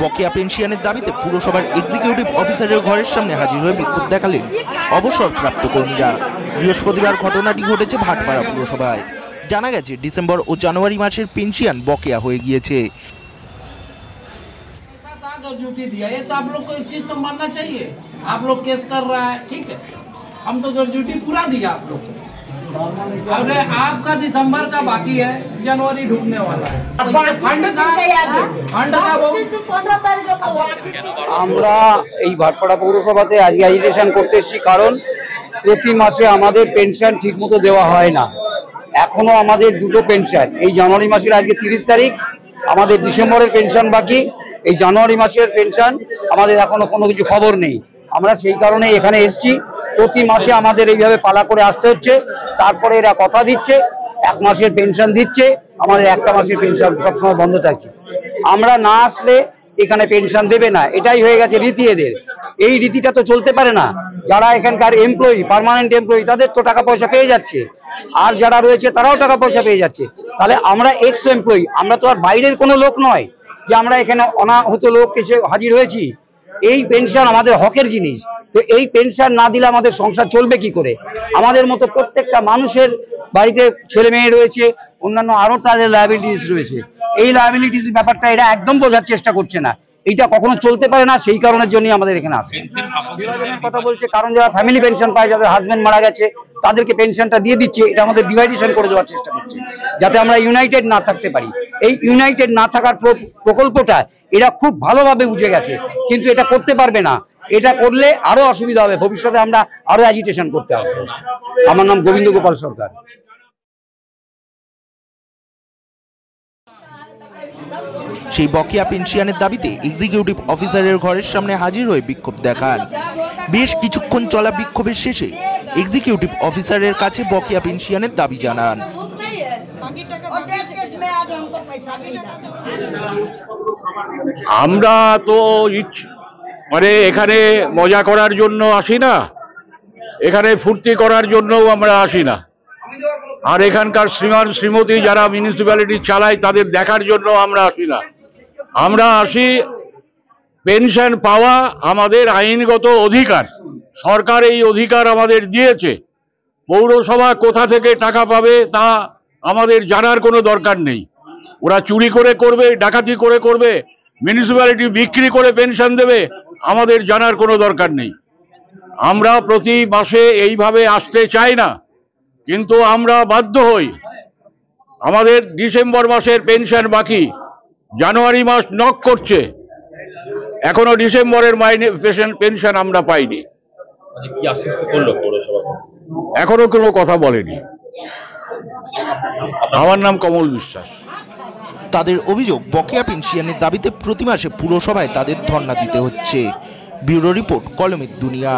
বকেয়া পেনশনের দাবিতে পুরসভার এক্সিকিউটিভ অফিসারের ঘরের সামনে হাজির হয়ে বিক্ষোভ দেখালেন অবসরপ্রাপ্ত কর্মীরা। বৃহস্পতিবার ঘটনাটি ঘটেছে ভাটপাড়া পুরসভায়। জানা গেছে ডিসেম্বর ও জানুয়ারি মাসের পেনশন বকেয়া হয়ে গিয়েছে। ड्यूटी दिया ये तो आप लोग को एक चीज तो मानना चाहिए। आप लोग केस कर रहा है, ठीक है, हम तो ड्यूटी पूरा दिया आप लोग को। अरे आपका दिसंबर का बाकी है, जनवरी ढुकने वाला है। फंड का আমরা এই ভাটপাড়া পৌরসভাতে আজকে এজিটেশন করতে এসেছি, কারণ প্রতি মাসে আমাদের পেনশন ঠিকমতো দেওয়া হয় না। এখনো আমাদের দুটো পেনশন, এই জানুয়ারি মাসের আজকে 30 তারিখ, আমাদের ডিসেম্বরের পেনশন বাকি, এই জানুয়ারি মাসের পেনশন আমাদের এখনো কোনো কিছু খবর নেই। আমরা সেই কারণে এখানে এসেছি। প্রতি মাসে আমাদের এইভাবে পালা করে আসতে হচ্ছে। তারপরে এরা কথা দিচ্ছে 1 মাসের পেনশন দিচ্ছে, আমাদের একটা মাসের পেনশন সবসময় বন্ধ থাকছে। আমরা না আসলে এখানে পেনশন দেবে না, এটাই হয়ে গেছে রীতি এদের। এই রীতিটা তো চলতে পারে না। যারা এখানকার এমপ্লয়ি, পার্মানেন্ট এমপ্লয়ি, তাদের তো টাকা পয়সা পেয়ে যাচ্ছে, আর যারা রয়েছে তারাও টাকা পয়সা পেয়ে যাচ্ছে। তাহলে আমরা এক্স এমপ্লয়ি, আমরা তো আর বাইরের কোনো লোক নয় যে আমরা এখানে অনাহূত লোক এসে হাজির হয়েছি। এই পেনশন আমাদের হকের জিনিস, তো এই পেনশন না দিলে আমাদের সংসার চলবে কি করে? আমাদের মতো প্রত্যেকটা মানুষের বাড়িতে ছেলে মেয়ে রয়েছে, অন্যান্য আরো তাদের লায়াবিলিটিস রয়েছে। এই লায়াবিলিটিস ব্যাপারটা এরা একদম বোঝার চেষ্টা করছে না। এইটা কখনো চলতে পারে না, সেই কারণের জন্যই আমাদের এখানে আসে। কথা বলছে, কারণ যারা ফ্যামিলি পেনশন পায়, যাদের হাজবেন্ড মারা গেছে, তাদেরকে পেনশনটা দিয়ে দিচ্ছে। এটা আমাদের ডিভাইডেশন করে দেওয়ার চেষ্টা করছে, যাতে আমরা ইউনাইটেড না থাকতে পারি। এই ইউনাইটেড না থাকার প্রকল্পটা এরা খুব ভালোভাবে বুঝে গেছে, কিন্তু এটা করতে পারবে না। এটা করলে আরো অসুবিধা হবে, ভবিষ্যতে আমরা আরো অ্যাজিটেশন করতে আসবো। আমার নাম গোবিন্দ গোপাল সরকার। সেই বকেয়া পেনশনের দাবিতে এক্সিকিউটিভ অফিসারের ঘরের সামনে হাজির হয়ে বিক্ষোভ দেখান। বেশ কিছুক্ষণ চলা বিক্ষোভের শেষে এক্সিকিউটিভ অফিসারের কাছে বকেয়া পেনশনের দাবি জানান। আমরা তো মানে এখানে মজা করার জন্য আসি না, এখানে ফুর্তি করার জন্যও আমরা আসি না, আর এখানকার শ্রীমান শ্রীমতী যারা মিউনিসিপ্যালিটি চালায় তাদের দেখার জন্য আমরা আসি না। আমরা আসি পেনশন পাওয়া আমাদের আইনগত অধিকার। সরকার এই অধিকার আমাদের দিয়েছে। পৌরসভা কোথা থেকে টাকা পাবে তা আমাদের জানার কোনো দরকার নেই। ওরা চুরি করে করবে, ডাকাতি করে করবে, মিউনিসিপ্যালিটি বিক্রি করে পেনশন দেবে, আমাদের জানার কোনো দরকার নেই। আমরা প্রতি মাসে এইভাবে আসতে চাই না, কিন্তু আমরা বাধ্য হই। আমাদের ডিসেম্বর মাসের পেনশন বাকি, জানুয়ারি মাস নক করছে, এখনো ডিসেম্বরের মাইনে পেনশন আমরা পাইনি। এখনো কোনো কথা বলেনি। আমার নাম কমল বিশ্বাস। তাদের অভিযোগ, বকেয়া পেনশনের দাবিতে প্রতি মাসে পুরসভায় তাদের ধর্ণা দিতে হচ্ছে। ব্যুরো রিপোর্ট, কলমের দুনিয়া।